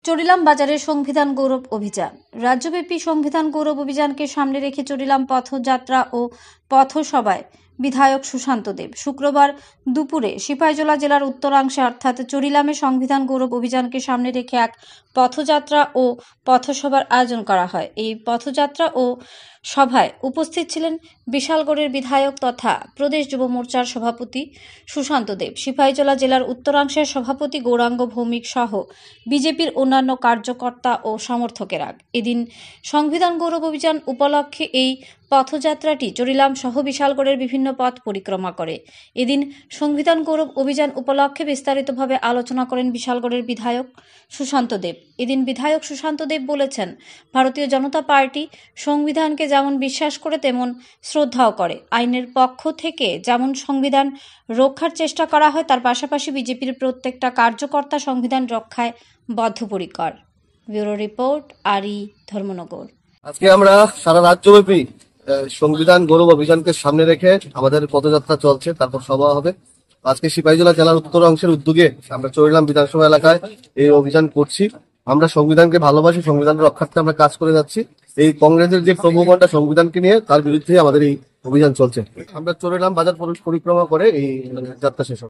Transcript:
চরিলাম বাজারে সংবিধান গৌরব অভিযান। রাজ্যব্যাপী সংবিধান গৌরব অভিযানকে সামনে রেখে চরিলাম পথযাত্রা ও পথসভায় বিধায়ক সুশান্ত দেব শুক্রবার দুপুরে সিপাহীজলা জেলার উত্তরাংশে অর্থাৎ চরিলামে সংবিধান গৌরব অভিযানকে সামনে রেখে এক পথযাত্রা ও পথসভার আয়োজন করা হয়। এই পথযাত্রা ও সভায় উপস্থিত ছিলেন বিশালগড়ের বিধায়ক তথা প্রদেশ যুব মোর্চার সভাপতি সুশান্ত দেব, সিপাহীজলা জেলার উত্তরাংশের সভাপতি গৌরাঙ্গ ভৌমিক সহ বিজেপির অন্যান্য কার্যকর্তা ও সমর্থকেরা। এদিন সংবিধান গৌরব অভিযান উপলক্ষে এই পথযাত্রাটি চরিলাম সহ বিশালগড়ের বিভিন্ন পথ পরিক্রমা করে। এদিন সংবিধান গৌরব অভিযান উপলক্ষে বিস্তারিতভাবে আলোচনা করেন বিশালগড়ের বিধায়ক সুশান্ত দেব। এদিন বিধায়ক সুশান্ত দেব বলেছেন, ভারতীয় জনতা পার্টি সংবিধানকে যেমন বিশ্বাস করে তেমন শ্রদ্ধাও করে। আইনের পক্ষ থেকে যেমন সংবিধান রক্ষার চেষ্টা করা হয়, তার পাশাপাশি বিজেপির প্রত্যেকটা কার্যকর্তা সংবিধান রক্ষায় বদ্ধপরিকর। ব্যুরো রিপোর্ট, আরই, ধর্মনগর। আজকে আমরা সারা রাজ্যব্যাপী সংবিধান গৌরব অভিযানকে সামনে রেখে আমাদের পদযাত্রা চলছে, তারপর সভা হবে। আজকে সিপাহীজলা জেলার উত্তরাংশের উদ্যোগে আমরা চরিলাম বিধানসভা এলাকায় এই অভিযান করছি। আমরা সংবিধানকে ভালোবাসি, সংবিধান রক্ষার্থে আমরা কাজ করে যাচ্ছি। এই কংগ্রেসের যে প্রভুগণটা সংবিধানকে নিয়ে, তার বিরুদ্ধে আমাদের এই অভিযান চলছে। আমরা চরিলাম বাজার পরিক্রমা করে এই যাত্রা শেষ হবে।